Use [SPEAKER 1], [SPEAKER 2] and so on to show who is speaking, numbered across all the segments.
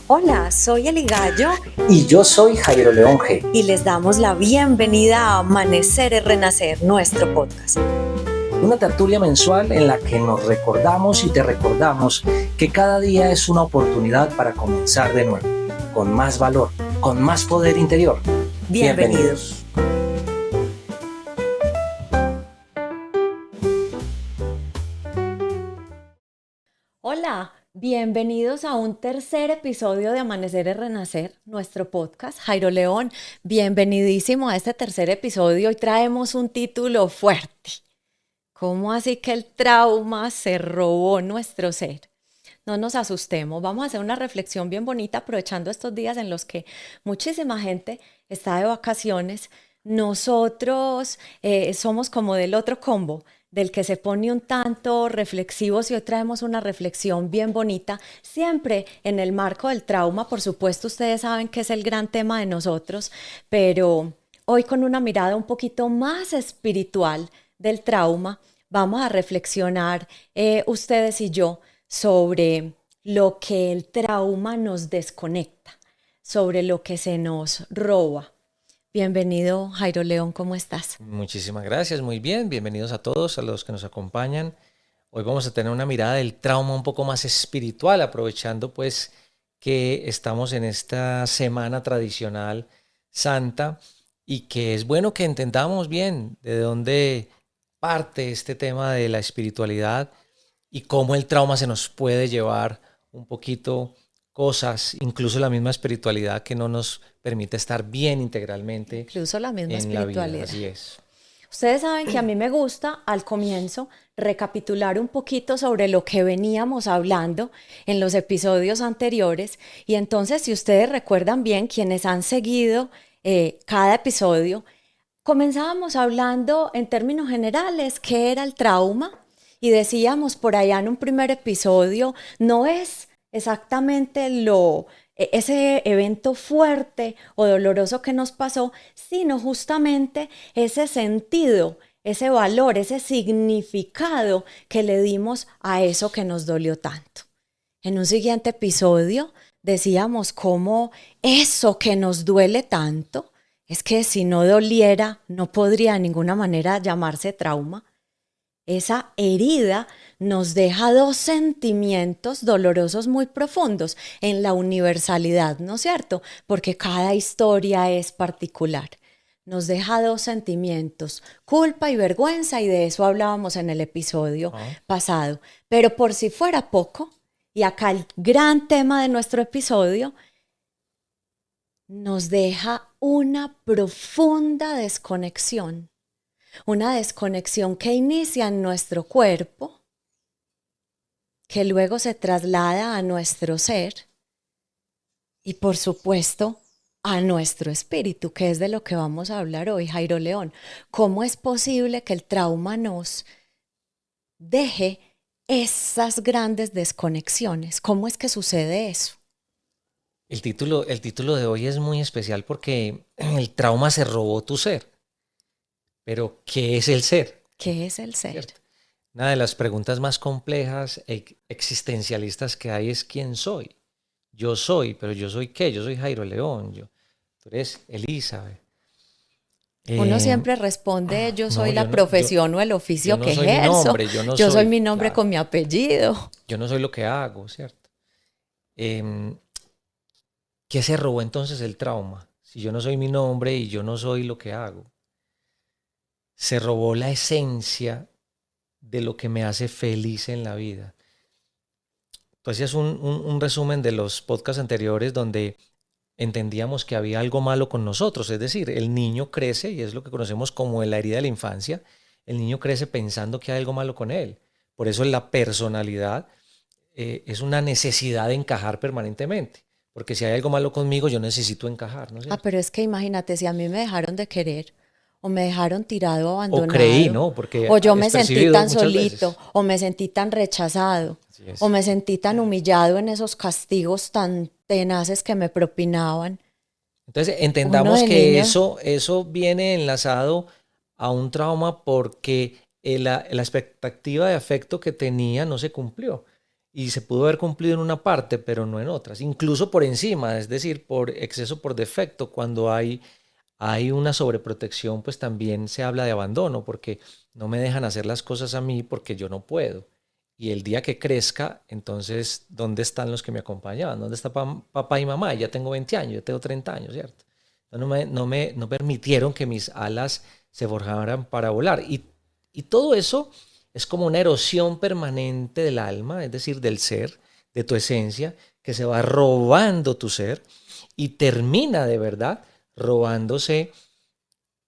[SPEAKER 1] Hola, soy Eli Gallo
[SPEAKER 2] Y yo soy Jairo León G.
[SPEAKER 1] y les damos la bienvenida a Amanecer y Renacer, nuestro podcast.
[SPEAKER 2] Una tertulia mensual en la que nos recordamos y te recordamos que cada día es una oportunidad para comenzar de nuevo, con más valor, con más poder interior.
[SPEAKER 1] Bienvenidos. Hola, bienvenidos a un tercer episodio de Amanecer y Renacer, nuestro podcast. Jairo León, bienvenidísimo a este tercer episodio. Hoy traemos un título fuerte. ¿Cómo así que el trauma se robó nuestro ser? No nos asustemos, vamos a hacer una reflexión bien bonita aprovechando estos días en los que muchísima gente está de vacaciones. Nosotros somos como del otro combo, del que se pone un tanto reflexivos y hoy traemos una reflexión bien bonita, siempre en el marco del trauma. Por supuesto, ustedes saben que es el gran tema de nosotros, pero hoy con una mirada un poquito más espiritual del trauma, vamos a reflexionar ustedes y yo sobre lo que el trauma nos desconecta, sobre lo que se nos roba. Bienvenido, Jairo León, ¿cómo estás?
[SPEAKER 3] Muchísimas gracias, muy bien. Bienvenidos a todos, a los que nos acompañan. Hoy vamos a tener una mirada del trauma un poco más espiritual, aprovechando pues que estamos en esta semana tradicional santa y que es bueno que entendamos bien de dónde parte este tema de la espiritualidad y cómo el trauma se nos puede llevar un poquito cosas, incluso la misma espiritualidad que no nos permite estar bien integralmente
[SPEAKER 1] Incluso la misma
[SPEAKER 3] en la vida.
[SPEAKER 1] espiritualidad.
[SPEAKER 3] Así es.
[SPEAKER 1] Ustedes saben que a mí me gusta al comienzo recapitular un poquito sobre lo que veníamos hablando en los episodios anteriores y entonces si ustedes recuerdan bien, quienes han seguido cada episodio, comenzábamos hablando en términos generales qué era el trauma y decíamos por allá en un primer episodio, no es exactamente ese evento fuerte o doloroso que nos pasó, sino justamente ese sentido, ese valor, ese significado que le dimos a eso que nos dolió tanto. En un siguiente episodio decíamos cómo eso que nos duele tanto es que si no doliera no podría de ninguna manera llamarse trauma. Esa herida nos deja dos sentimientos dolorosos muy profundos en la universalidad, ¿no es cierto? Porque cada historia es particular. Nos deja dos sentimientos, culpa y vergüenza, y de eso hablábamos en el episodio pasado. Pero por si fuera poco, y acá el gran tema de nuestro episodio, nos deja una profunda desconexión. Una desconexión que inicia en nuestro cuerpo, que luego se traslada a nuestro ser y por supuesto a nuestro espíritu, que es de lo que vamos a hablar hoy, Jairo León. ¿Cómo es posible que el trauma nos deje esas grandes desconexiones? ¿Cómo es que sucede eso?
[SPEAKER 3] El título de hoy es muy especial porque el trauma se robó tu ser. Pero, ¿qué es el ser?
[SPEAKER 1] ¿Qué es el ser?
[SPEAKER 3] ¿Cierto? Una de las preguntas más complejas e existencialistas que hay es ¿quién soy? Yo soy, pero ¿yo soy qué? Yo soy Jairo León, tú eres Elizabeth.
[SPEAKER 1] Uno
[SPEAKER 3] Eh,
[SPEAKER 1] siempre responde, yo
[SPEAKER 3] no,
[SPEAKER 1] soy la profesión o el
[SPEAKER 3] yo
[SPEAKER 1] oficio
[SPEAKER 3] no
[SPEAKER 1] que
[SPEAKER 3] soy mi
[SPEAKER 1] ejerzo,
[SPEAKER 3] nombre, yo no
[SPEAKER 1] yo soy
[SPEAKER 3] soy,
[SPEAKER 1] mi nombre
[SPEAKER 3] claro,
[SPEAKER 1] con mi apellido.
[SPEAKER 3] yo no soy lo que hago, ¿cierto? Em, ¿Qué se robó entonces el trauma? Si yo no soy mi nombre y yo no soy lo que hago, se robó la esencia de lo que me hace feliz en la vida. Pues es un resumen de los podcasts anteriores donde entendíamos que había algo malo con nosotros, es decir, el niño crece, y es lo que conocemos como la herida de la infancia, el niño crece pensando que hay algo malo con él. Por eso la personalidad es una necesidad de encajar permanentemente, porque si hay algo malo conmigo, yo necesito encajar, ¿no es
[SPEAKER 1] Ah,
[SPEAKER 3] cierto?
[SPEAKER 1] pero es que imagínate, si a mí me dejaron de querer, o me dejaron tirado,
[SPEAKER 3] O creí,
[SPEAKER 1] abandonado,
[SPEAKER 3] ¿no? Porque
[SPEAKER 1] o yo
[SPEAKER 3] es
[SPEAKER 1] me sentí
[SPEAKER 3] percibido
[SPEAKER 1] tan
[SPEAKER 3] muchas
[SPEAKER 1] solito,
[SPEAKER 3] veces.
[SPEAKER 1] o me sentí tan rechazado,
[SPEAKER 3] Así
[SPEAKER 1] o
[SPEAKER 3] es.
[SPEAKER 1] me sentí tan humillado en esos castigos tan tenaces que me propinaban.
[SPEAKER 3] Entonces,
[SPEAKER 1] Uno
[SPEAKER 3] entendamos
[SPEAKER 1] de
[SPEAKER 3] que
[SPEAKER 1] niño,
[SPEAKER 3] eso viene enlazado a un trauma porque la expectativa de afecto que tenía no se cumplió. y se pudo haber cumplido en una parte, pero no en otras, incluso por encima, es decir, por exceso, por defecto, cuando hay una sobreprotección, pues también se habla de abandono, porque no me dejan hacer las cosas a mí porque yo no puedo. Y el día que crezca, entonces, ¿dónde están los que me acompañaban? ¿Dónde está papá y mamá? Ya tengo 20 años, ya tengo 30 años, ¿cierto? No permitieron que mis alas se forjaran para volar. Y todo eso es como una erosión permanente del alma, es decir, del ser, de tu esencia, que se va robando tu ser y termina de verdad robándose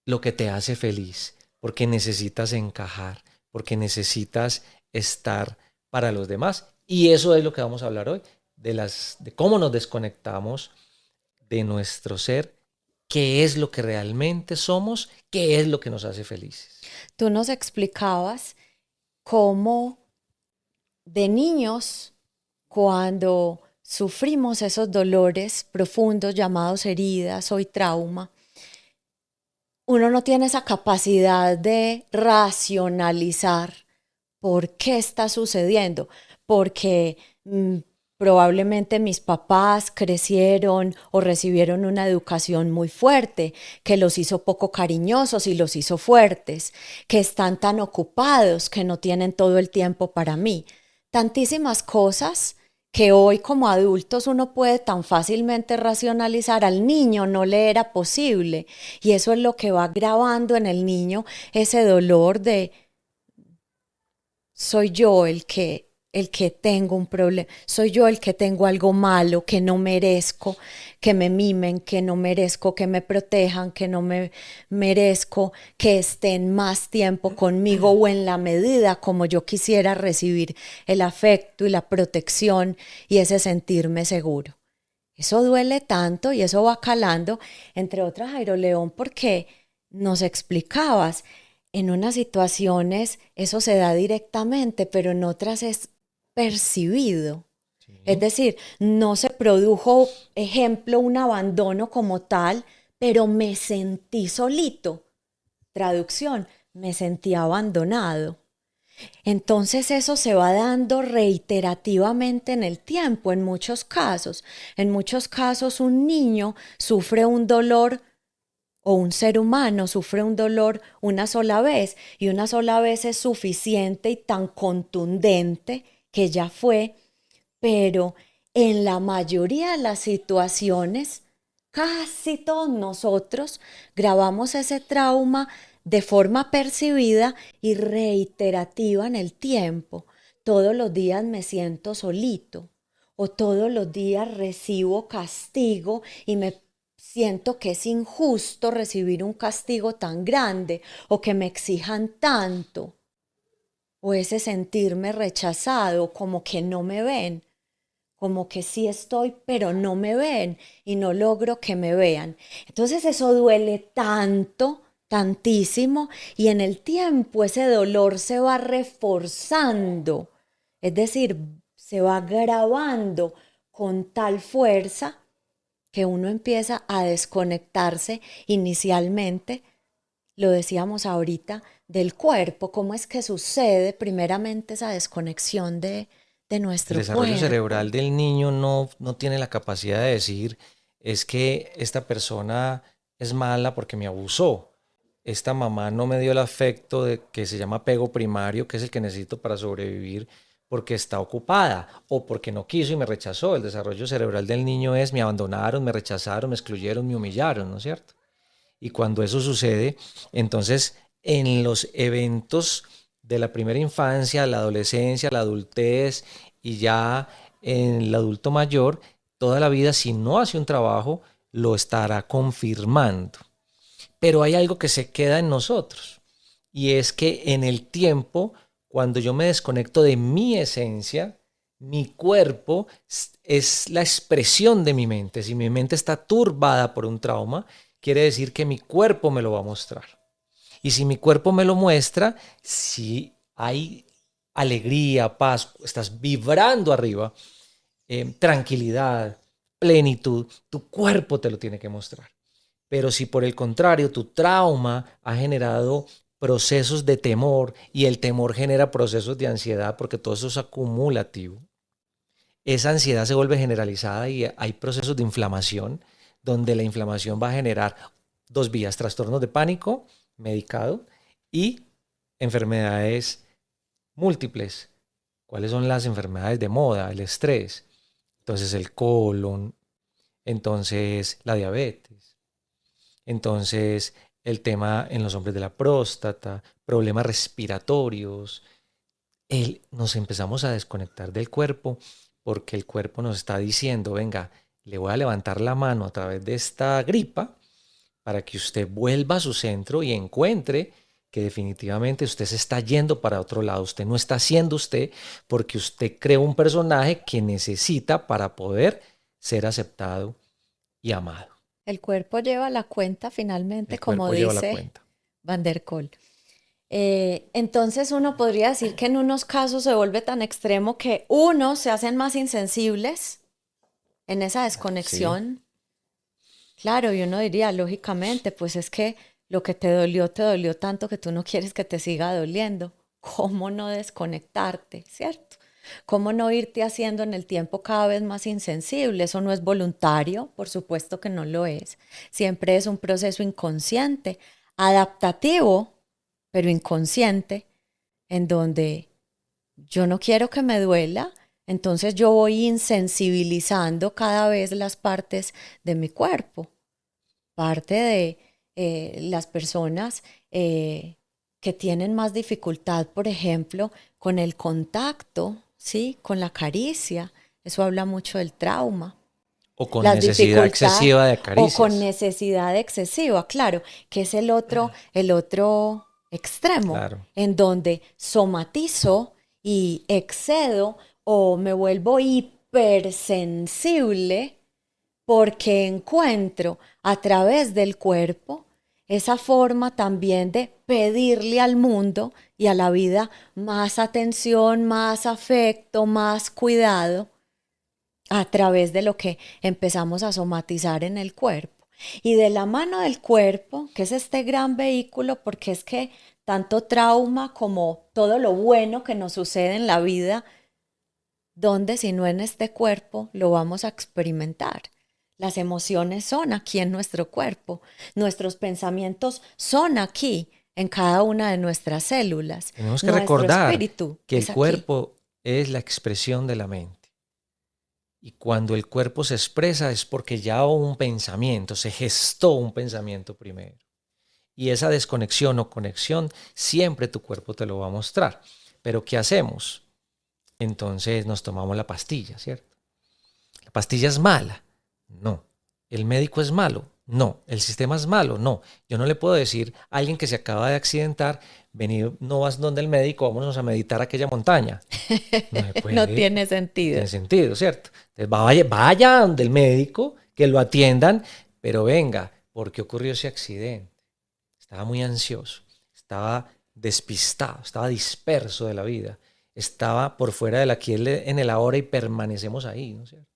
[SPEAKER 3] lo que te hace feliz, porque necesitas encajar, porque necesitas estar para los demás. Y eso es lo que vamos a hablar hoy, de cómo nos desconectamos de nuestro ser, qué es lo que realmente somos, qué es lo que nos hace felices.
[SPEAKER 1] Tú nos explicabas cómo de niños, cuando sufrimos esos dolores profundos llamados heridas o trauma, uno no tiene esa capacidad de racionalizar por qué está sucediendo, porque probablemente mis papás crecieron o recibieron una educación muy fuerte que los hizo poco cariñosos y los hizo fuertes, que están tan ocupados que no tienen todo el tiempo para mí. Tantísimas cosas que hoy como adultos uno puede tan fácilmente racionalizar, al niño no le era posible, y eso es lo que va grabando en el niño ese dolor de soy yo el que tengo un problema, soy yo el que tengo algo malo, que no merezco que me mimen, que no merezco que me protejan, que no me merezco que estén más tiempo conmigo o en la medida como yo quisiera recibir el afecto y la protección y ese sentirme seguro. Eso duele tanto y eso va calando, entre otras, Jairo León, porque nos explicabas, en unas situaciones eso se da directamente, pero en otras es percibido. Es
[SPEAKER 3] Sí.
[SPEAKER 1] decir, no se produjo, ejemplo, un abandono como tal, pero me sentí solito. Traducción, me sentí abandonado. Entonces eso se va dando reiterativamente en el tiempo, en muchos casos. En muchos casos un niño sufre un dolor o un ser humano sufre un dolor una sola vez y una sola vez es suficiente y tan contundente que ya fue, pero en la mayoría de las situaciones, casi todos nosotros grabamos ese trauma de forma percibida y reiterativa en el tiempo. Todos los días me siento solito o todos los días recibo castigo y me siento que es injusto recibir un castigo tan grande o que me exijan tanto o ese sentirme rechazado, como que no me ven, como que sí estoy, pero no me ven y no logro que me vean. Entonces eso duele tanto, tantísimo, y en el tiempo ese dolor se va reforzando, es decir, se va agravando con tal fuerza que uno empieza a desconectarse inicialmente, lo decíamos ahorita, del cuerpo. ¿Cómo es que sucede primeramente esa desconexión de
[SPEAKER 3] El
[SPEAKER 1] nuestro
[SPEAKER 3] desarrollo
[SPEAKER 1] cuerpo?
[SPEAKER 3] cerebral del niño no tiene la capacidad de decir, es que esta persona es mala porque me abusó. Esta mamá no me dio el afecto que se llama apego primario, que es el que necesito para sobrevivir, porque está ocupada o porque no quiso y me rechazó. El desarrollo cerebral del niño es me abandonaron, me rechazaron, me excluyeron, me humillaron, ¿no es cierto? Y cuando eso sucede, entonces en los eventos de la primera infancia, la adolescencia, la adultez y ya en el adulto mayor, toda la vida, si no hace un trabajo, lo estará confirmando. Pero hay algo que se queda en nosotros y es que en el tiempo, cuando yo me desconecto de mi esencia, mi cuerpo es la expresión de mi mente. Si mi mente está turbada por un trauma, quiere decir que mi cuerpo me lo va a mostrar. Y si mi cuerpo me lo muestra, si hay alegría, paz, estás vibrando arriba, tranquilidad, plenitud, tu cuerpo te lo tiene que mostrar. Pero si por el contrario tu trauma ha generado procesos de temor y el temor genera procesos de ansiedad porque todo eso es acumulativo, esa ansiedad se vuelve generalizada y hay procesos de inflamación donde la inflamación va a generar dos vías: trastornos de pánico medicado y enfermedades múltiples. ¿Cuáles son las enfermedades de moda? El estrés, entonces el colon, entonces la diabetes, entonces el tema en los hombres de la próstata, problemas respiratorios. Nos empezamos a desconectar del cuerpo porque el cuerpo nos está diciendo, venga, le voy a levantar la mano a través de esta gripa para que usted vuelva a su centro y encuentre que definitivamente usted se está yendo para otro lado. Usted no está siendo usted porque usted creó un personaje que necesita para poder ser aceptado y amado.
[SPEAKER 1] El cuerpo lleva la cuenta finalmente,
[SPEAKER 3] El
[SPEAKER 1] como
[SPEAKER 3] cuerpo lleva la
[SPEAKER 1] dice
[SPEAKER 3] cuenta.
[SPEAKER 1] Van der Kolk. Entonces uno podría decir que en unos casos se vuelve tan extremo que unos se hacen más insensibles en esa desconexión. Claro, y uno diría, lógicamente, pues es que lo que te dolió tanto que tú no quieres que te siga doliendo. ¿Cómo no desconectarte, cierto? ¿Cómo no irte haciendo en el tiempo cada vez más insensible? Eso no es voluntario, por supuesto que no lo es. Siempre es un proceso inconsciente, adaptativo, pero inconsciente, en donde yo no quiero que me duela, entonces yo voy insensibilizando cada vez las partes de mi cuerpo. Parte de las personas que tienen más dificultad, por ejemplo, con el contacto, ¿sí? Con la caricia. Eso habla mucho del trauma.
[SPEAKER 3] O con
[SPEAKER 1] Las
[SPEAKER 3] necesidad
[SPEAKER 1] dificultades
[SPEAKER 3] excesiva de
[SPEAKER 1] o con
[SPEAKER 3] caricias.
[SPEAKER 1] necesidad excesiva, claro, que es el otro extremo,
[SPEAKER 3] Claro.
[SPEAKER 1] en donde somatizo y excedo o me vuelvo hipersensible porque encuentro a través del cuerpo esa forma también de pedirle al mundo y a la vida más atención, más afecto, más cuidado a través de lo que empezamos a somatizar en el cuerpo. Y de la mano del cuerpo, que es este gran vehículo, porque es que tanto trauma como todo lo bueno que nos sucede en la vida, ¿dónde si no en este cuerpo lo vamos a experimentar? Las emociones son aquí en nuestro cuerpo, nuestros pensamientos son aquí en cada una de nuestras células,
[SPEAKER 3] Tenemos que
[SPEAKER 1] nuestro
[SPEAKER 3] recordar
[SPEAKER 1] espíritu
[SPEAKER 3] que el
[SPEAKER 1] es aquí.
[SPEAKER 3] cuerpo es la expresión de la mente. Y cuando el cuerpo se expresa es porque ya hubo un pensamiento, se gestó un pensamiento primero. Y esa desconexión o conexión siempre tu cuerpo te lo va a mostrar. Pero ¿qué hacemos? Entonces nos tomamos la pastilla, ¿cierto? ¿La pastilla es mala? No. ¿El médico es malo? No. ¿El sistema es malo? No. Yo no le puedo decir a alguien que se acaba de accidentar, vení, no vas donde el médico, vámonos a meditar a aquella montaña. No se
[SPEAKER 1] No
[SPEAKER 3] puede,
[SPEAKER 1] tiene
[SPEAKER 3] no
[SPEAKER 1] sentido.
[SPEAKER 3] tiene sentido, ¿cierto? Entonces vaya donde el médico, que lo atiendan, pero venga, ¿por qué ocurrió ese accidente? Estaba muy ansioso, estaba despistado, estaba disperso de la vida, estaba por fuera del aquí en el ahora y permanecemos ahí, ¿no es cierto?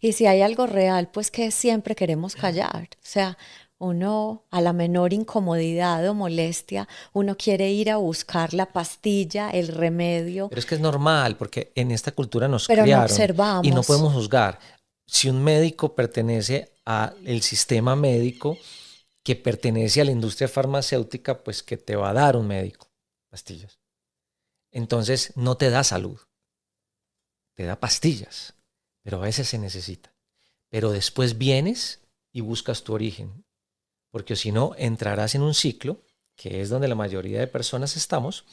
[SPEAKER 1] Y si hay algo real, pues que siempre queremos callar. O sea, uno a la menor incomodidad o molestia, uno quiere ir a buscar la pastilla, el remedio,
[SPEAKER 3] Pero es que es normal, porque en esta cultura nos
[SPEAKER 1] pero no
[SPEAKER 3] criaron y no
[SPEAKER 1] observamos.
[SPEAKER 3] podemos juzgar. Si un médico pertenece al sistema médico que pertenece a la industria farmacéutica, pues que te va a dar un médico pastillas. Entonces no te da salud, te da pastillas, pero a veces se necesita. Pero después vienes y buscas tu origen, porque si no entrarás en un ciclo, que es donde la mayoría de personas estamos,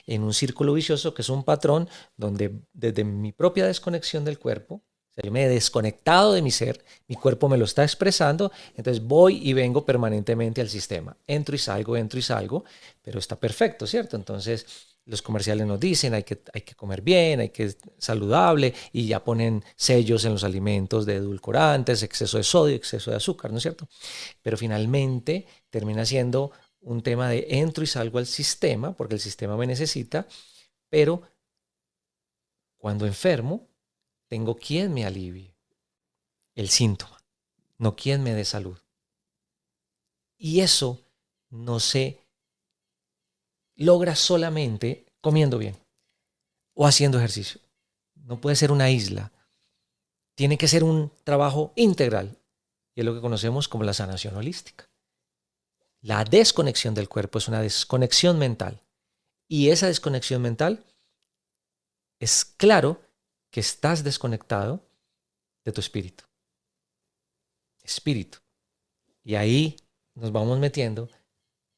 [SPEAKER 3] en un círculo vicioso que es un patrón donde desde mi propia desconexión del cuerpo, o sea, yo me he desconectado de mi ser, mi cuerpo me lo está expresando, entonces voy y vengo permanentemente al sistema, entro y salgo, pero está perfecto, ¿cierto? Entonces los comerciales nos dicen hay que comer bien, hay que saludable y ya ponen sellos en los alimentos de edulcorantes, exceso de sodio, exceso de azúcar, ¿no es cierto? Pero finalmente termina siendo un tema de entro y salgo al sistema, porque el sistema me necesita, pero cuando enfermo, tengo quien me alivie el síntoma, no quien me dé salud. Y eso no se logra solamente comiendo bien o haciendo ejercicio. No puede ser una isla. tiene que ser un trabajo integral. Y es lo que conocemos como la sanación holística. La desconexión del cuerpo es una desconexión mental. Y esa desconexión mental es claro que estás desconectado de tu espíritu. Espíritu. Y ahí nos vamos metiendo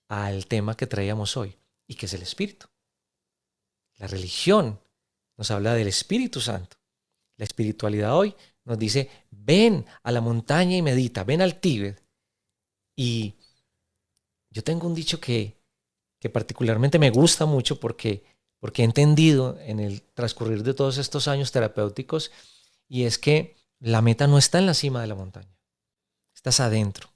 [SPEAKER 3] al tema que traíamos hoy, y que es el espíritu. La religión nos habla del Espíritu Santo. La espiritualidad hoy nos dice, ven a la montaña y medita, ven al Tíbet. Y yo tengo un dicho que particularmente me gusta mucho porque he entendido en el transcurrir de todos estos años terapéuticos, y es que la meta no está en la cima de la montaña, estás adentro.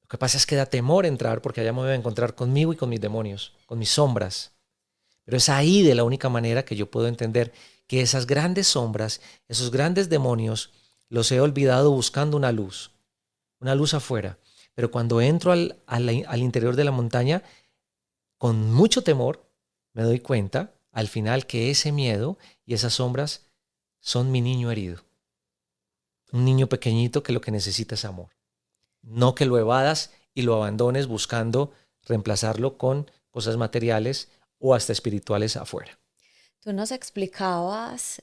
[SPEAKER 3] Lo que pasa es que da temor entrar porque allá me voy a encontrar conmigo y con mis demonios, con mis sombras. Pero es ahí de la única manera que yo puedo entender que esas grandes sombras, esos grandes demonios, los he olvidado buscando una luz afuera. Pero cuando entro al interior de la montaña, con mucho temor, me doy cuenta al final que ese miedo y esas sombras son mi niño herido. Un niño pequeñito que lo que necesita es amor. No que lo evadas y lo abandones buscando reemplazarlo con cosas materiales o hasta espirituales afuera.
[SPEAKER 1] Tú nos explicabas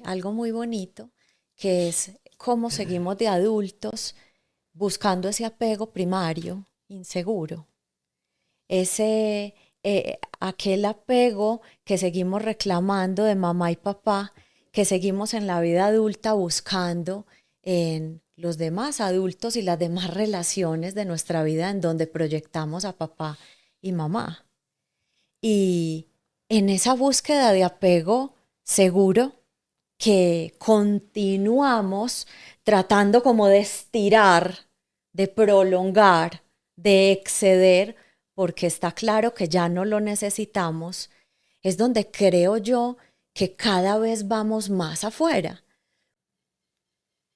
[SPEAKER 1] algo muy bonito, que es cómo seguimos de adultos buscando ese apego primario, inseguro. Aquel apego que seguimos reclamando de mamá y papá, que seguimos en la vida adulta buscando en los demás adultos y las demás relaciones de nuestra vida en donde proyectamos a papá y mamá. Y en esa búsqueda de apego seguro que continuamos tratando como de estirar, de prolongar, de exceder, porque está claro que ya no lo necesitamos, es donde creo yo que cada vez vamos más afuera.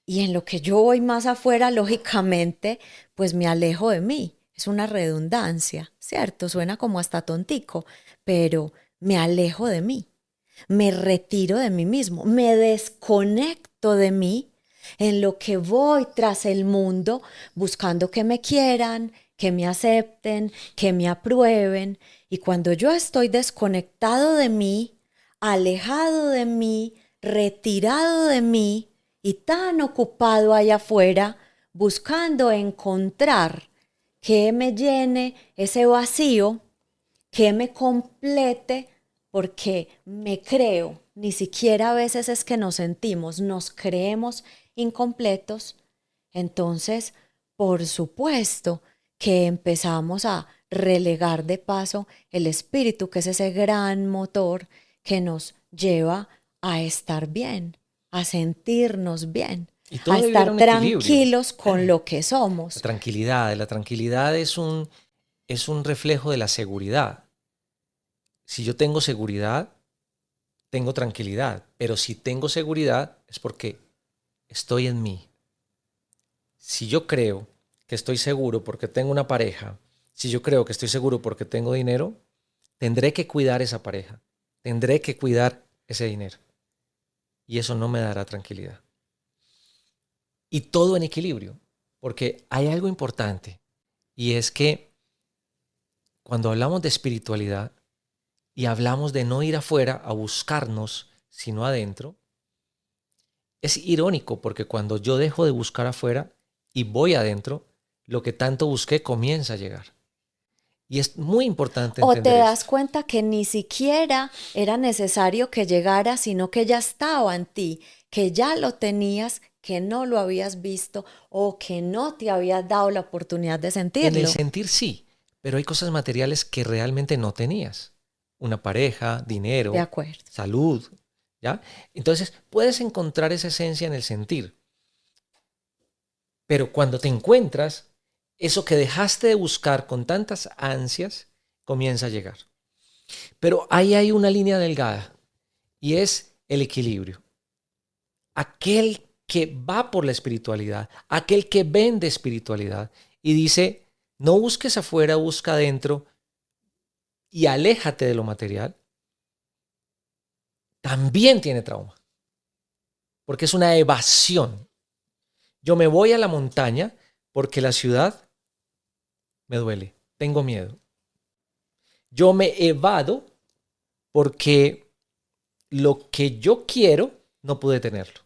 [SPEAKER 1] Y en lo que yo voy más afuera, lógicamente, pues me alejo de mí. Es una redundancia, ¿cierto? Suena como hasta tontico, pero me alejo de mí. Me retiro de mí mismo, me desconecto de mí en lo que voy tras el mundo buscando que me quieran, que me acepten, que me aprueben. Y cuando yo estoy desconectado de mí, alejado de mí, retirado de mí y tan ocupado allá afuera buscando encontrar que me llene ese vacío, que me complete, porque me creo, ni siquiera a veces es que nos sentimos, nos creemos incompletos, entonces, por supuesto que empezamos a relegar de paso el espíritu, que es ese gran motor que nos lleva a estar bien, a sentirnos bien,
[SPEAKER 3] Y
[SPEAKER 1] a
[SPEAKER 3] todo debe haber
[SPEAKER 1] estar
[SPEAKER 3] un equilibrio.
[SPEAKER 1] tranquilos con lo que somos.
[SPEAKER 3] La tranquilidad es un reflejo de la seguridad. Si yo tengo seguridad, tengo tranquilidad. Pero si tengo seguridad es porque estoy en mí. Si yo creo que estoy seguro porque tengo una pareja, si yo creo que estoy seguro porque tengo dinero, tendré que cuidar esa pareja, tendré que cuidar ese dinero. Y eso no me dará tranquilidad. Y todo en equilibrio, porque hay algo importante, y es que cuando hablamos de espiritualidad y hablamos de no ir afuera a buscarnos, sino adentro, es irónico porque cuando yo dejo de buscar afuera y voy adentro, lo que tanto busqué comienza a llegar. Y es muy importante
[SPEAKER 1] O te
[SPEAKER 3] entender
[SPEAKER 1] das
[SPEAKER 3] esto.
[SPEAKER 1] cuenta que ni siquiera era necesario que llegara, sino que ya estaba en ti, que ya lo tenías, que no lo habías visto o que no te habías dado la oportunidad de
[SPEAKER 3] En el
[SPEAKER 1] sentirlo.
[SPEAKER 3] sentir sí, pero hay cosas materiales que realmente no tenías. Una pareja,
[SPEAKER 1] De
[SPEAKER 3] dinero,
[SPEAKER 1] acuerdo.
[SPEAKER 3] salud, ¿ya? Entonces puedes encontrar esa esencia en el sentir. Pero cuando te encuentras, eso que dejaste de buscar con tantas ansias comienza a llegar. Pero ahí hay una línea delgada y es el equilibrio. Aquel que va por la espiritualidad, aquel que vende espiritualidad y dice, no busques afuera, busca adentro y aléjate de lo material, también tiene trauma. porque es una evasión. Yo me voy a la montaña porque la ciudad me duele, tengo miedo. Yo me evado porque lo que yo quiero no pude tenerlo.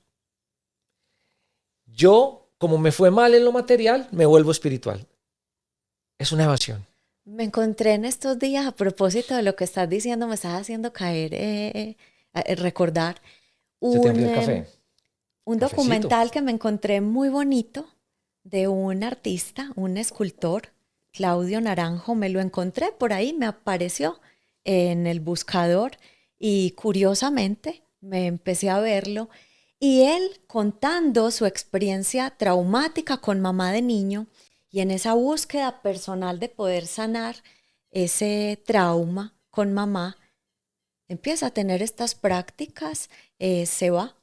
[SPEAKER 3] Yo, como me fue mal en lo material, me vuelvo espiritual. Es una evasión.
[SPEAKER 1] Me encontré en estos días, a propósito de lo que estás diciendo, me estás haciendo caer, recordar
[SPEAKER 3] Se te
[SPEAKER 1] un,
[SPEAKER 3] enfrió el café.
[SPEAKER 1] un
[SPEAKER 3] Cafecito.
[SPEAKER 1] documental que me encontré muy bonito de un artista, un escultor, Claudio Naranjo. Me lo encontré por ahí, me apareció en el buscador y curiosamente me empecé a verlo y él contando su experiencia traumática con mamá de niño y en esa búsqueda personal de poder sanar ese trauma con mamá, empieza a tener estas prácticas, se va,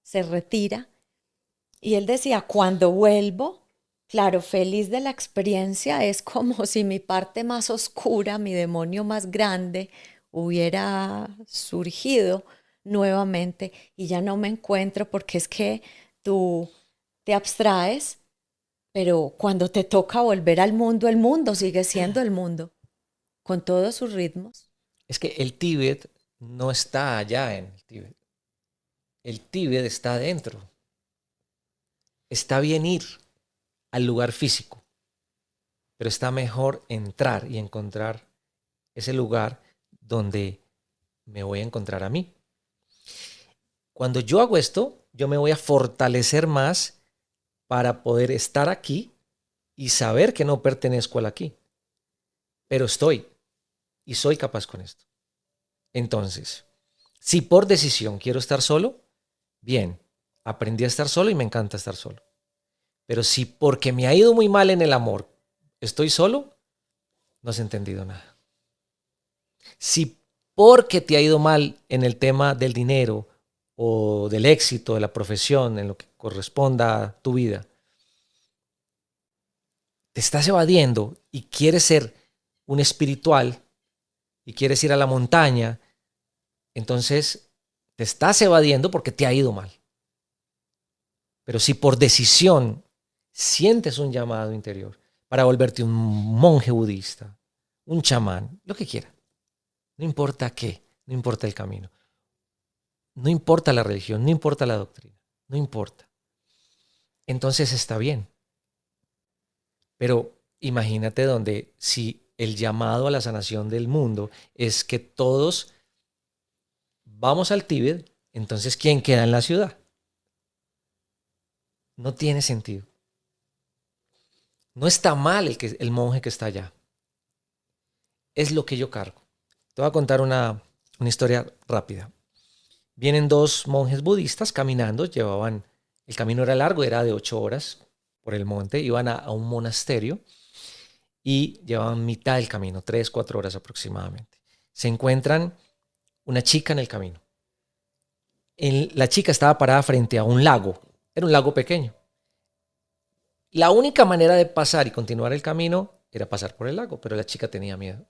[SPEAKER 1] se retira y él decía, cuando vuelvo, claro, feliz de la experiencia, es como si mi parte más oscura, mi demonio más grande, hubiera surgido nuevamente y ya no me encuentro porque es que tú te abstraes, pero cuando te toca volver al mundo, el mundo sigue siendo el mundo, con todos sus ritmos.
[SPEAKER 3] Es que el Tíbet no está allá en el Tíbet. El Tíbet está adentro. Está bien ir al lugar físico, pero está mejor entrar y encontrar ese lugar donde me voy a encontrar a mí. Cuando yo hago esto, yo me voy a fortalecer más para poder estar aquí y saber que no pertenezco al aquí, pero estoy y soy capaz con esto. Entonces, si por decisión quiero estar solo, bien, aprendí a estar solo y me encanta estar solo. Pero si porque me ha ido muy mal en el amor, estoy solo, no has entendido nada. Si porque te ha ido mal en el tema del dinero o del éxito, de la profesión, en lo que corresponda a tu vida, te estás evadiendo y quieres ser un espiritual y quieres ir a la montaña, entonces te estás evadiendo porque te ha ido mal. Pero si por decisión sientes un llamado interior para volverte un monje budista, un chamán, lo que quiera, no importa qué, no importa el camino, no importa la religión, no importa la doctrina, no importa. Entonces está bien. Pero imagínate donde si el llamado a la sanación del mundo es que todos vamos al Tíbet, entonces ¿quién queda en la ciudad? No tiene sentido. No está mal el monje que está allá. Es lo que yo cargo. Te voy a contar una historia rápida. Vienen dos monjes budistas caminando, el camino era largo, era de 8 horas por el monte, iban a un monasterio y llevaban mitad del camino, 3, 4 horas aproximadamente. Se encuentran una chica en el camino. La chica estaba parada frente a un lago, era un lago pequeño. La única manera de pasar y continuar el camino era pasar por el lago, pero la chica tenía miedo.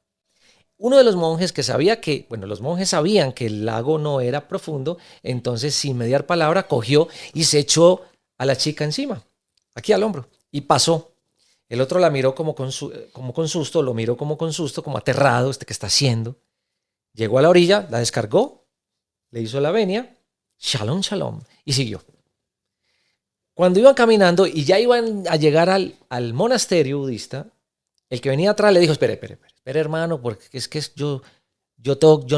[SPEAKER 3] Uno de los monjes los monjes sabían que el lago no era profundo, entonces sin mediar palabra cogió y se echó a la chica encima, aquí al hombro, y pasó. El otro la miró como con susto, lo miró como con susto, como aterrado, ¿qué está haciendo? Llegó a la orilla, la descargó, le hizo la venia, shalom, shalom, y siguió. Cuando iban caminando y ya iban a llegar al monasterio budista, el que venía atrás le dijo, espere hermano, porque es que yo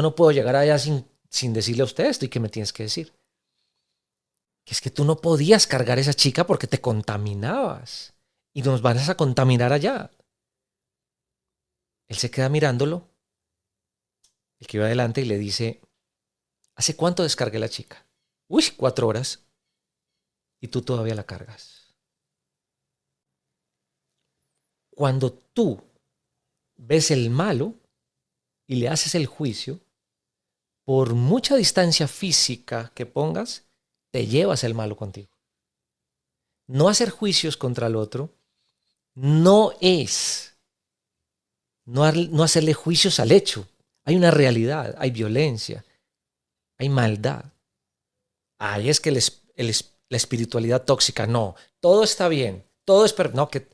[SPEAKER 3] no puedo llegar allá sin decirle a usted esto. ¿Y qué me tienes que decir? Que es que tú no podías cargar a esa chica porque te contaminabas y nos vas a contaminar allá. Él se queda mirándolo, el que iba adelante, y le dice, ¿hace cuánto descargué la chica? 4 horas. Y tú todavía la cargas. Cuando tú ves el malo y le haces el juicio, por mucha distancia física que pongas, te llevas el malo contigo. No hacer juicios contra el otro no es no hacerle juicios al hecho. Hay una realidad, hay violencia, hay maldad. Ahí es que la espiritualidad tóxica. No, todo está bien, todo es no, que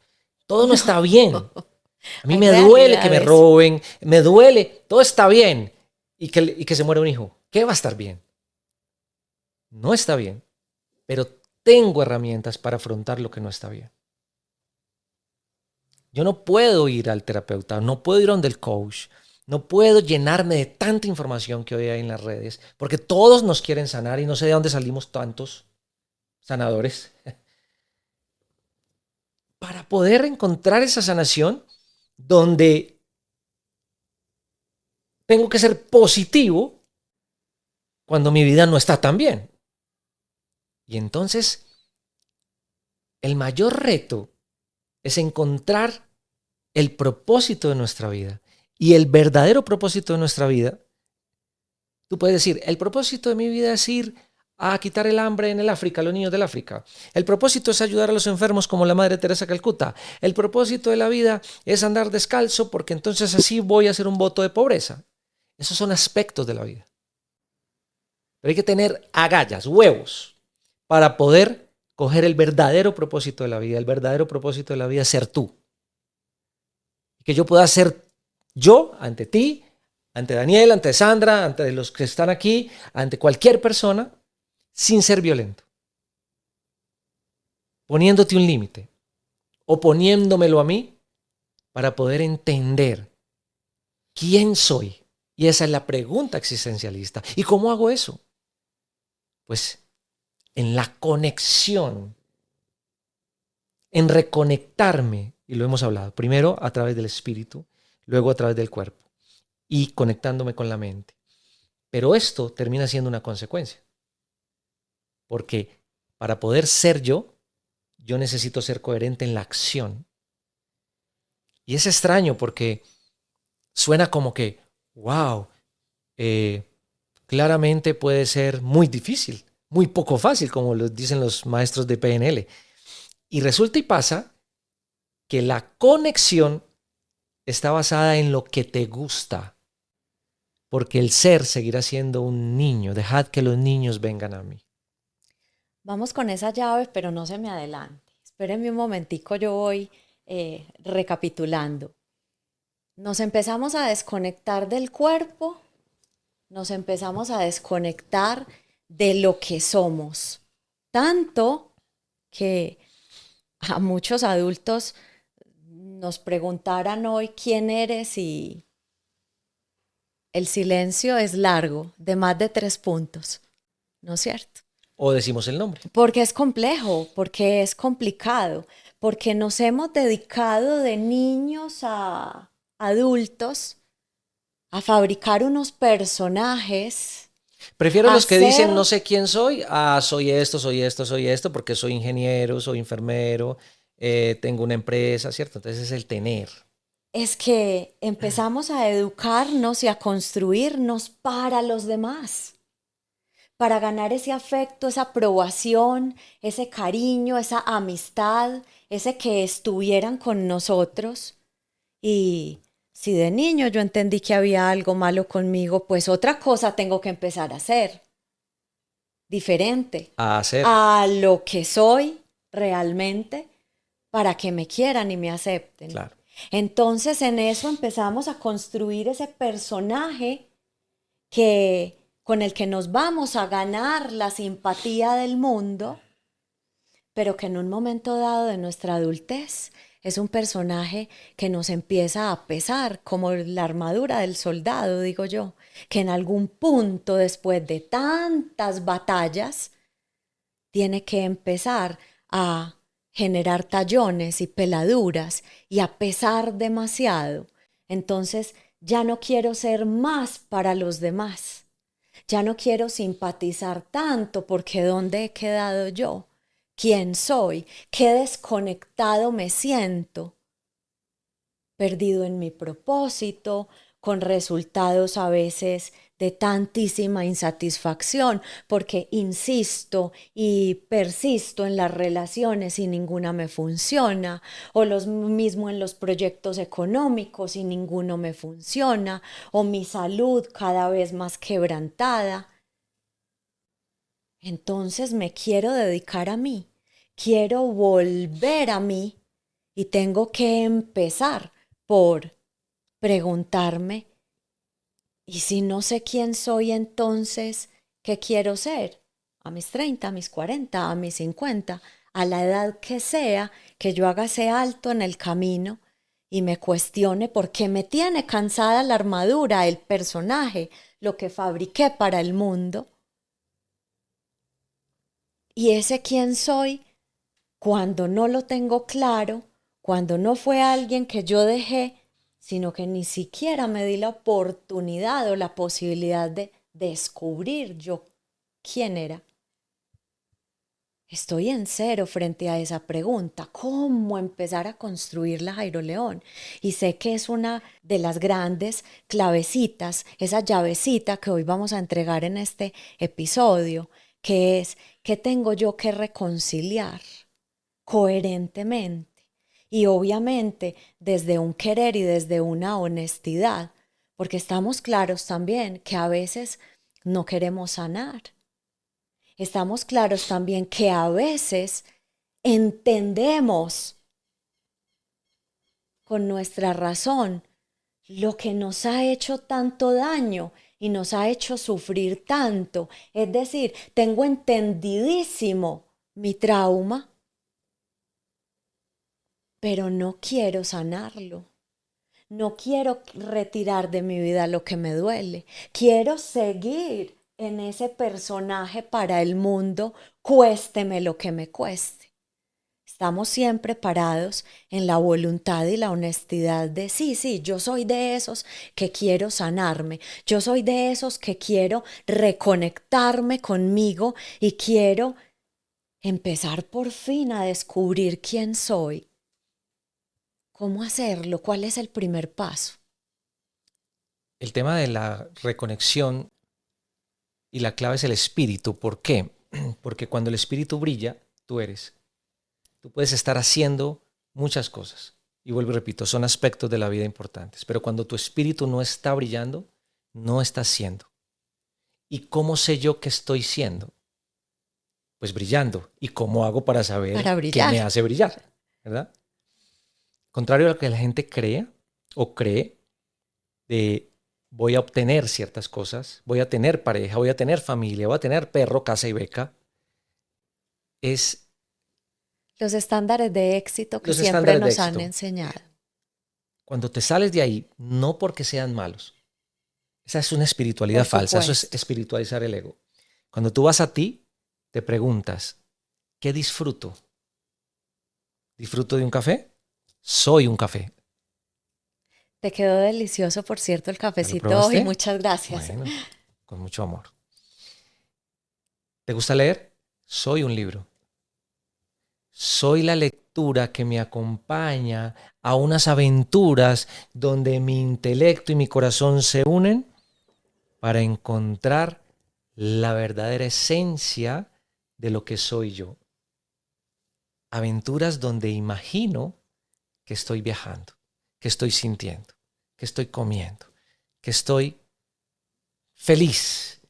[SPEAKER 3] todo no está bien. A mí me duele que me roben, me duele, todo está bien y que se muera un hijo. ¿Qué va a estar bien? No está bien, pero tengo herramientas para afrontar lo que no está bien. Yo no puedo ir al terapeuta, no puedo ir donde el coach, no puedo llenarme de tanta información que hoy hay en las redes, porque todos nos quieren sanar y no sé de dónde salimos tantos sanadores. Para poder encontrar esa sanación donde tengo que ser positivo cuando mi vida no está tan bien. Y entonces, el mayor reto es encontrar el propósito de nuestra vida. Y el verdadero propósito de nuestra vida, tú puedes decir, el propósito de mi vida es ir a quitar el hambre en el África, a los niños del África. El propósito es ayudar a los enfermos como la Madre Teresa de Calcuta. El propósito de la vida es andar descalzo porque entonces así voy a hacer un voto de pobreza. Esos son aspectos de la vida. Pero hay que tener agallas, huevos, para poder coger el verdadero propósito de la vida. El verdadero propósito de la vida es ser tú. Que yo pueda ser yo ante ti, ante Daniel, ante Sandra, ante los que están aquí, ante cualquier persona, sin ser violento. Poniéndote un límite o poniéndomelo a mí para poder entender quién soy. Y esa es la pregunta existencialista. ¿Y cómo hago eso? Pues en la conexión, en reconectarme, y lo hemos hablado, primero a través del espíritu, luego a través del cuerpo y conectándome con la mente. Pero esto termina siendo una consecuencia, porque para poder ser yo necesito ser coherente en la acción. Y es extraño porque suena como que, wow, claramente puede ser muy difícil, muy poco fácil, como lo dicen los maestros de PNL. Y resulta y pasa que la conexión está basada en lo que te gusta, porque el ser seguirá siendo un niño. Dejad que los niños vengan a mí.
[SPEAKER 1] Vamos con esa llave, pero no se me adelante. Espérenme un momentico, yo voy recapitulando. Nos empezamos a desconectar del cuerpo, nos empezamos a desconectar de lo que somos, tanto que a muchos adultos nos preguntaran hoy quién eres y el silencio es largo, de más de 3 puntos, ¿no es cierto?
[SPEAKER 3] O decimos el nombre.
[SPEAKER 1] Porque es complejo, porque es complicado, porque nos hemos dedicado de niños a adultos a fabricar unos personajes.
[SPEAKER 3] Prefiero los que dicen no sé quién soy, soy esto, soy esto, soy esto, porque soy ingeniero, soy enfermero, tengo una empresa, ¿cierto? Entonces es el tener.
[SPEAKER 1] Es que empezamos a educarnos y a construirnos para los demás, para ganar ese afecto, esa aprobación, ese cariño, esa amistad, ese que estuvieran con nosotros. Y si de niño yo entendí que había algo malo conmigo, pues otra cosa tengo que empezar a hacer, diferente
[SPEAKER 3] A hacer.
[SPEAKER 1] a lo que soy realmente, para que me quieran y me acepten.
[SPEAKER 3] Claro.
[SPEAKER 1] Entonces en eso empezamos a construir ese personaje con el que nos vamos a ganar la simpatía del mundo, pero que en un momento dado de nuestra adultez es un personaje que nos empieza a pesar, como la armadura del soldado, digo yo, que en algún punto después de tantas batallas tiene que empezar a generar tallones y peladuras y a pesar demasiado. Entonces ya no quiero ser más para los demás. Ya no quiero simpatizar tanto porque ¿dónde he quedado yo? ¿Quién soy? ¿Qué desconectado me siento? Perdido en mi propósito, con resultados a veces de tantísima insatisfacción, porque insisto y persisto en las relaciones y ninguna me funciona, o lo mismo en los proyectos económicos y ninguno me funciona, o mi salud cada vez más quebrantada. entonces me quiero dedicar a mí, quiero volver a mí y tengo que empezar por preguntarme, ¿y si no sé quién soy entonces, qué quiero ser? A mis 30, a mis 40, a mis 50, a la edad que sea, que yo haga ese alto en el camino y me cuestione por qué me tiene cansada la armadura, el personaje, lo que fabriqué para el mundo. Y ese quién soy, cuando no lo tengo claro, cuando no fue alguien que yo dejé, sino que ni siquiera me di la oportunidad o la posibilidad de descubrir yo quién era. Estoy en cero frente a esa pregunta, ¿cómo empezar a construirla, Jairo León? Y sé que es una de las grandes clavecitas, esa llavecita que hoy vamos a entregar en este episodio, que es, ¿qué tengo yo que reconciliar coherentemente? Y obviamente desde un querer y desde una honestidad, porque estamos claros también que a veces no queremos sanar. Estamos claros también que a veces entendemos con nuestra razón lo que nos ha hecho tanto daño y nos ha hecho sufrir tanto. Es decir, tengo entendidísimo mi trauma, pero no quiero sanarlo. No quiero retirar de mi vida lo que me duele. Quiero seguir en ese personaje para el mundo, cuésteme lo que me cueste. Estamos siempre parados en la voluntad y la honestidad de sí, yo soy de esos que quiero sanarme, yo soy de esos que quiero reconectarme conmigo y quiero empezar por fin a descubrir quién soy. ¿Cómo hacerlo? ¿Cuál es el primer paso?
[SPEAKER 3] El tema de la reconexión y la clave es el espíritu. ¿Por qué? Porque cuando el espíritu brilla, tú eres. Tú puedes estar haciendo muchas cosas. Y vuelvo y repito, son aspectos de la vida importantes. Pero cuando tu espíritu no está brillando, no estás siendo. ¿Y cómo sé yo que estoy siendo? Pues brillando. ¿Y cómo hago para saber qué me hace brillar? ¿Verdad? Contrario a lo que la gente cree o cree, de voy a obtener ciertas cosas, voy a tener pareja, voy a tener familia, voy a tener perro, casa y beca, es
[SPEAKER 1] los estándares de éxito que siempre nos han enseñado.
[SPEAKER 3] Cuando te sales de ahí, no porque sean malos, esa es una espiritualidad falsa, eso es espiritualizar el ego. Cuando tú vas a ti, te preguntas, ¿qué disfruto? ¿Disfruto de un café? Soy un café.
[SPEAKER 1] Te quedó delicioso, por cierto, el cafecito hoy. Muchas gracias.
[SPEAKER 3] Bueno, con mucho amor. ¿Te gusta leer? Soy un libro. Soy la lectura que me acompaña a unas aventuras donde mi intelecto y mi corazón se unen para encontrar la verdadera esencia de lo que soy yo. Aventuras donde imagino que estoy viajando, que estoy sintiendo, que estoy comiendo, que estoy feliz,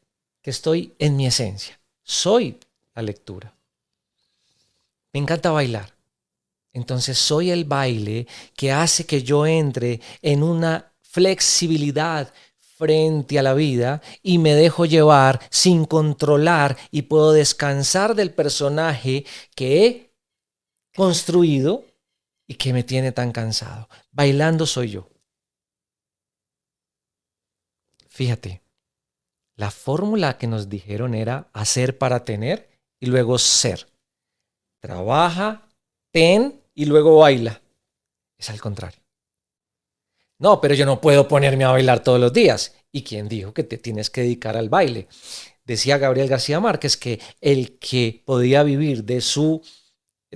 [SPEAKER 3] que estoy en mi esencia. Soy la lectura. Me encanta bailar. Entonces soy el baile que hace que yo entre en una flexibilidad frente a la vida y me dejo llevar sin controlar y puedo descansar del personaje que he construido y que me tiene tan cansado. Bailando soy yo. Fíjate, la fórmula que nos dijeron era hacer para tener y luego ser. Trabaja, ten y luego baila. Es al contrario. No, pero yo no puedo ponerme a bailar todos los días. ¿Y quién dijo que te tienes que dedicar al baile? Decía Gabriel García Márquez que el que podía vivir de su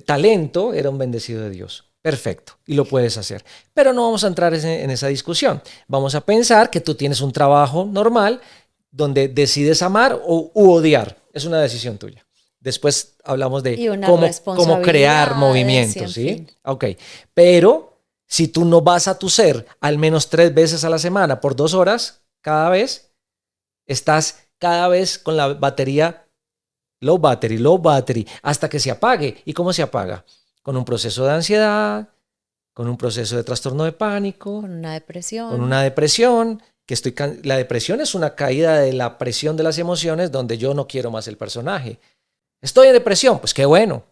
[SPEAKER 3] talento era un bendecido de Dios. Perfecto, y lo puedes hacer. Pero no vamos a entrar en esa discusión. Vamos a pensar que tú tienes un trabajo normal donde decides amar u odiar. Es una decisión tuya. Después hablamos de cómo crear movimientos, ¿sí? Ok, pero si tú no vas a tu ser al menos 3 veces a la semana por 2 horas cada vez, estás cada vez con la batería low battery, hasta que se apague. ¿Y cómo se apaga? Con un proceso de ansiedad, con un proceso de trastorno de pánico,
[SPEAKER 1] Con una depresión.
[SPEAKER 3] con una depresión, la depresión es una caída de la presión de las emociones donde yo no quiero más el personaje. Estoy en depresión, pues qué bueno,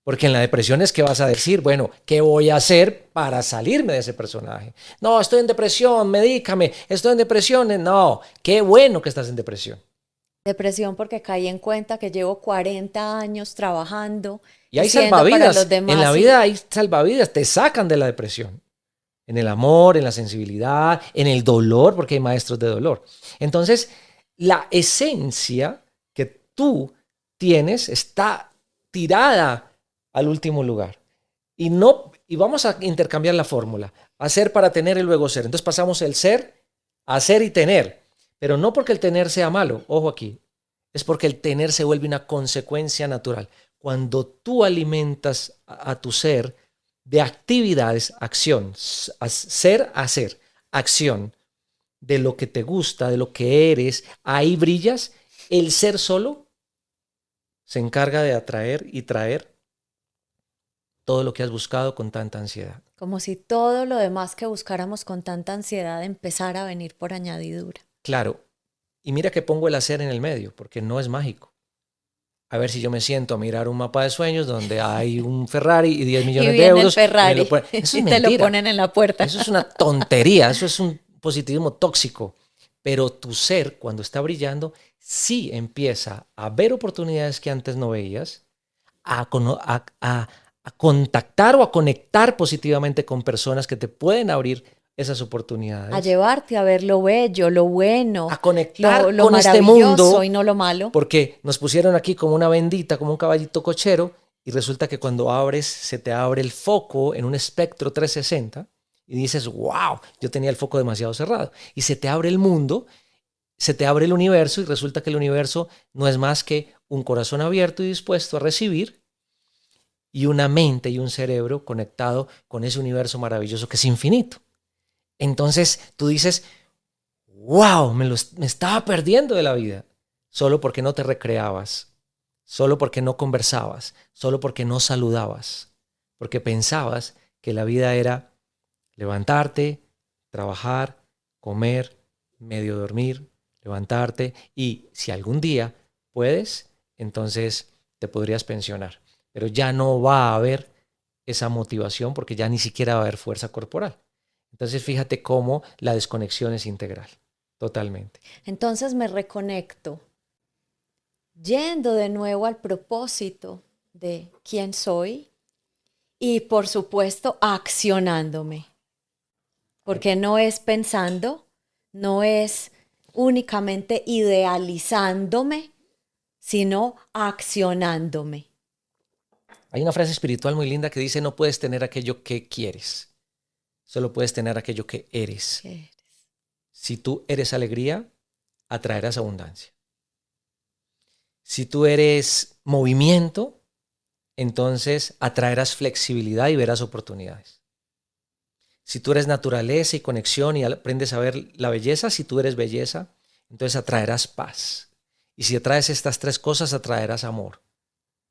[SPEAKER 3] porque en la depresión es que vas a decir, bueno, ¿qué voy a hacer para salirme de ese personaje? No, estoy en depresión, medícame, estoy en depresión. No, qué bueno que estás en depresión.
[SPEAKER 1] Depresión porque caí en cuenta que llevo 40 años trabajando
[SPEAKER 3] Y hay
[SPEAKER 1] siendo para
[SPEAKER 3] salvavidas,
[SPEAKER 1] los demás.
[SPEAKER 3] en la vida hay salvavidas, te sacan de la depresión. En el amor, en la sensibilidad, en el dolor, porque hay maestros de dolor. Entonces, la esencia que tú tienes está tirada al último lugar. Y vamos a intercambiar la fórmula. Hacer para tener y luego ser. Entonces pasamos el ser a ser y tener. Pero no porque el tener sea malo, ojo aquí. Es porque el tener se vuelve una consecuencia natural. Cuando tú alimentas a tu ser de actividades, acción, ser, hacer, acción, de lo que te gusta, de lo que eres, ahí brillas. El ser solo se encarga de atraer y traer todo lo que has buscado con tanta ansiedad.
[SPEAKER 1] Como si todo lo demás que buscáramos con tanta ansiedad empezara a venir por añadidura.
[SPEAKER 3] Claro, y mira que pongo el hacer en el medio, porque no es mágico. A ver si yo me siento a mirar un mapa de sueños donde hay un Ferrari y 10 millones de euros.
[SPEAKER 1] El Ferrari,
[SPEAKER 3] eso es
[SPEAKER 1] y
[SPEAKER 3] mentira.
[SPEAKER 1] te lo ponen en la puerta.
[SPEAKER 3] Eso es una tontería, eso es un positivismo tóxico. Pero tu ser, cuando está brillando, sí empieza a ver oportunidades que antes no veías, a contactar o a conectar positivamente con personas que te pueden abrir esas oportunidades.
[SPEAKER 1] A llevarte a ver lo bello, lo bueno,
[SPEAKER 3] a conectar
[SPEAKER 1] lo
[SPEAKER 3] con este mundo.
[SPEAKER 1] y no lo malo.
[SPEAKER 3] Porque nos pusieron aquí como una bendita, como un caballito cochero, y resulta que cuando abres, se te abre el foco en un espectro 360 y dices, wow, yo tenía el foco demasiado cerrado. Y se te abre el mundo, se te abre el universo y resulta que el universo no es más que un corazón abierto y dispuesto a recibir y una mente y un cerebro conectado con ese universo maravilloso que es infinito. Entonces tú dices, wow, me estaba perdiendo de la vida, solo porque no te recreabas, solo porque no conversabas, solo porque no saludabas, porque pensabas que la vida era levantarte, trabajar, comer, medio dormir, levantarte y si algún día puedes, entonces te podrías pensionar. Pero ya no va a haber esa motivación porque ya ni siquiera va a haber fuerza corporal. Entonces fíjate cómo la desconexión es integral, totalmente.
[SPEAKER 1] Entonces me reconecto, yendo de nuevo al propósito de quién soy y por supuesto accionándome. Porque no es pensando, no es únicamente idealizándome, sino accionándome.
[SPEAKER 3] Hay una frase espiritual muy linda que dice, no puedes tener aquello que quieres, solo puedes tener aquello que eres. Si tú eres alegría, atraerás abundancia. Si tú eres movimiento, entonces atraerás flexibilidad y verás oportunidades. Si tú eres naturaleza y conexión y aprendes a ver la belleza, si tú eres belleza, entonces atraerás paz. Y si atraes estas tres cosas, atraerás amor.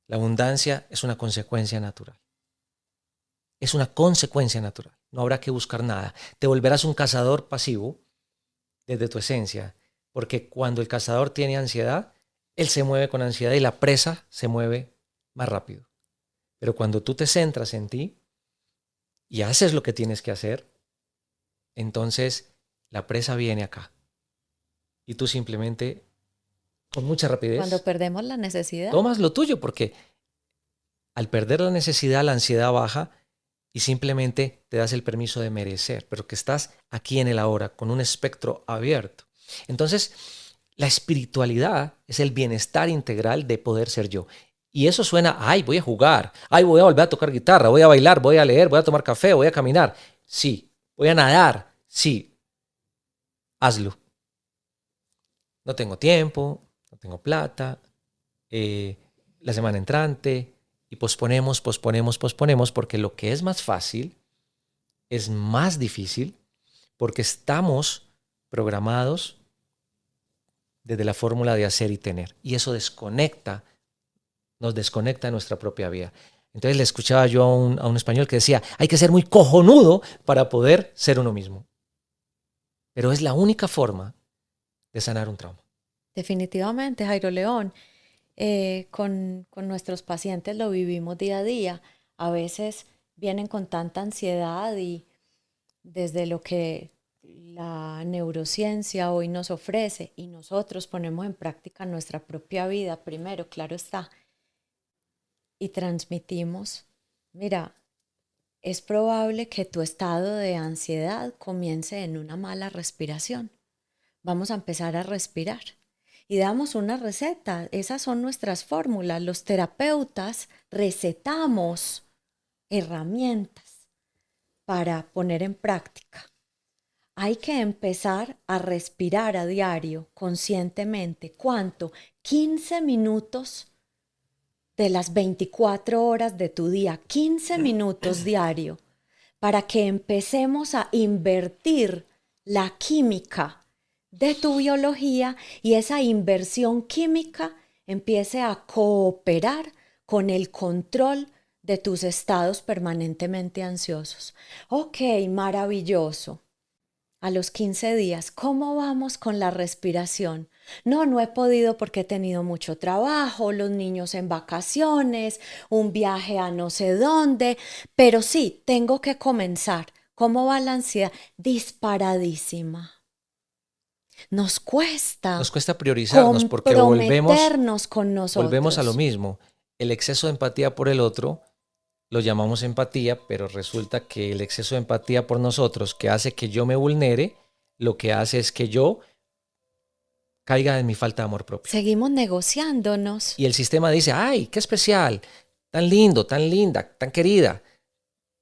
[SPEAKER 3] La abundancia es una consecuencia natural. Es una consecuencia natural. No habrá que buscar nada. Te volverás un cazador pasivo desde tu esencia, porque cuando el cazador tiene ansiedad, él se mueve con ansiedad y la presa se mueve más rápido. Pero cuando tú te centras en ti y haces lo que tienes que hacer, entonces la presa viene acá. Y tú simplemente, con mucha rapidez,
[SPEAKER 1] cuando perdemos la necesidad,
[SPEAKER 3] tomas lo tuyo, porque al perder la necesidad, la ansiedad baja y simplemente te das el permiso de merecer, pero que estás aquí en el ahora, con un espectro abierto. Entonces, la espiritualidad es el bienestar integral de poder ser yo. Y eso suena, ay, voy a jugar, ay, voy a volver a tocar guitarra, voy a bailar, voy a leer, voy a tomar café, voy a caminar. Sí, voy a nadar, sí, hazlo. No tengo tiempo, no tengo plata, la semana entrante, y posponemos, porque lo que es más fácil es más difícil, porque estamos programados desde la fórmula de hacer y tener. Y eso desconecta nos desconecta de nuestra propia vida. Entonces le escuchaba yo a un español que decía, hay que ser muy cojonudo para poder ser uno mismo. Pero es la única forma de sanar un trauma.
[SPEAKER 1] Definitivamente, Jairo León, con nuestros pacientes lo vivimos día a día. A veces vienen con tanta ansiedad y desde lo que la neurociencia hoy nos ofrece y nosotros ponemos en práctica nuestra propia vida primero, claro está, y transmitimos, mira, es probable que tu estado de ansiedad comience en una mala respiración. Vamos a empezar a respirar y damos una receta. Esas son nuestras fórmulas. Los terapeutas recetamos herramientas para poner en práctica. Hay que empezar a respirar a diario, conscientemente. ¿Cuánto? 15 minutos de las 24 horas de tu día, 15 minutos diario, para que empecemos a invertir la química de tu biología y esa inversión química empiece a cooperar con el control de tus estados permanentemente ansiosos. Ok, maravilloso. A los 15 días, ¿cómo vamos con la respiración? No he podido porque he tenido mucho trabajo, los niños en vacaciones, un viaje a no sé dónde, pero sí, tengo que comenzar. ¿Cómo va la ansiedad? Disparadísima. Nos cuesta
[SPEAKER 3] priorizarnos porque
[SPEAKER 1] comprometernos con nosotros.
[SPEAKER 3] Volvemos a lo mismo. El exceso de empatía por el otro lo llamamos empatía, pero resulta que el exceso de empatía por nosotros, que hace que yo me vulnere, lo que hace es que yo caiga en mi falta de amor propio.
[SPEAKER 1] Seguimos negociándonos.
[SPEAKER 3] Y el sistema dice, ay, qué especial, tan lindo, tan linda, tan querida,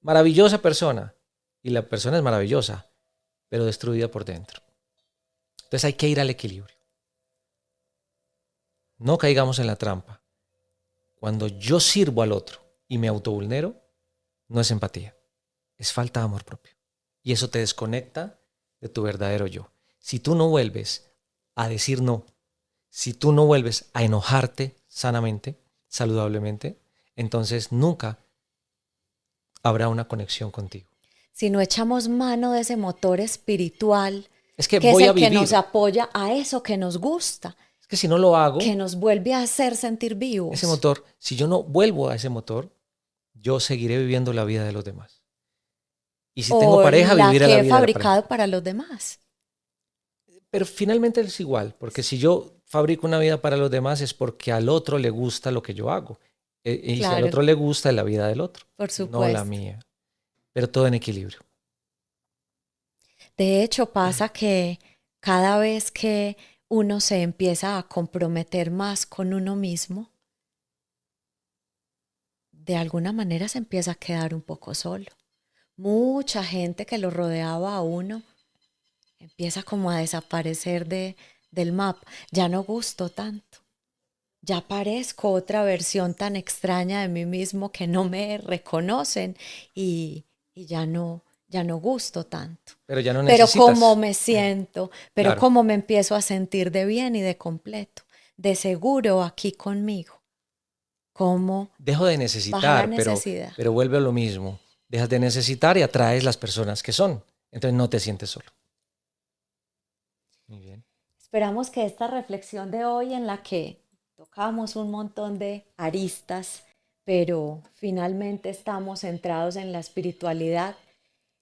[SPEAKER 3] maravillosa persona. Y la persona es maravillosa, pero destruida por dentro. Entonces hay que ir al equilibrio. No caigamos en la trampa. Cuando yo sirvo al otro y me autovulnero, no es empatía, es falta de amor propio. Y eso te desconecta de tu verdadero yo. Si tú no vuelves a decir no, si tú no vuelves a enojarte sanamente, saludablemente, entonces nunca habrá una conexión contigo.
[SPEAKER 1] Si no echamos mano de ese motor espiritual,
[SPEAKER 3] es que
[SPEAKER 1] es el que nos apoya a eso que nos gusta.
[SPEAKER 3] Es que si no lo hago,
[SPEAKER 1] que nos vuelve a hacer sentir vivos.
[SPEAKER 3] Ese motor, si yo no vuelvo a ese motor, yo seguiré viviendo la vida de los demás. Y si tengo pareja, viviré la vida
[SPEAKER 1] fabricado para los demás.
[SPEAKER 3] Pero finalmente es igual, porque si yo fabrico una vida para los demás es porque al otro le gusta lo que yo hago. Y claro, si al otro le gusta, es la vida del otro.
[SPEAKER 1] Por supuesto.
[SPEAKER 3] No la mía. Pero todo en equilibrio.
[SPEAKER 1] De hecho, pasa que cada vez que uno se empieza a comprometer más con uno mismo, de alguna manera se empieza a quedar un poco solo. Mucha gente que lo rodeaba a uno empieza como a desaparecer del mapa. Ya no gusto tanto. Ya parezco otra versión tan extraña de mí mismo que no me reconocen y ya no gusto tanto.
[SPEAKER 3] Pero ya no necesitas.
[SPEAKER 1] Pero cómo me siento, pero claro, cómo me empiezo a sentir de bien y de completo, de seguro aquí conmigo. ¿Cómo
[SPEAKER 3] dejo de necesitar, pero vuelve a lo mismo. Dejas de necesitar y atraes las personas que son. Entonces no te sientes solo. Muy bien.
[SPEAKER 1] Esperamos que esta reflexión de hoy, en la que tocamos un montón de aristas, pero finalmente estamos centrados en la espiritualidad,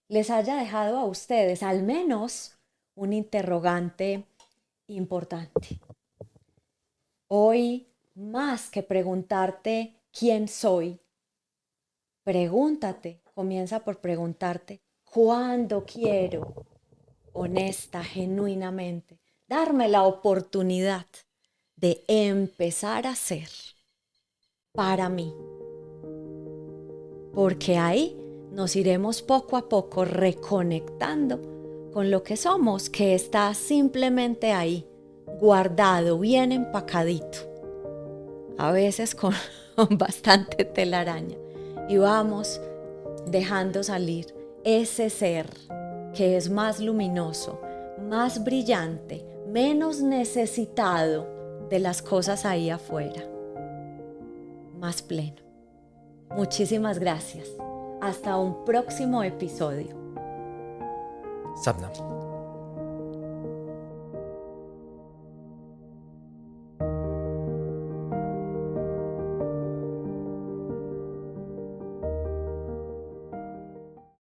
[SPEAKER 1] les haya dejado a ustedes al menos un interrogante importante. Hoy, más que preguntarte quién soy, comienza por preguntarte cuándo quiero, honesta, genuinamente, darme la oportunidad de empezar a ser para mí. Porque ahí nos iremos poco a poco reconectando con lo que somos, que está simplemente ahí, guardado, bien empacadito, a veces con bastante telaraña, y vamos dejando salir ese ser que es más luminoso, más brillante, menos necesitado de las cosas ahí afuera. más pleno. Muchísimas gracias. Hasta un próximo episodio.
[SPEAKER 3] Sapna.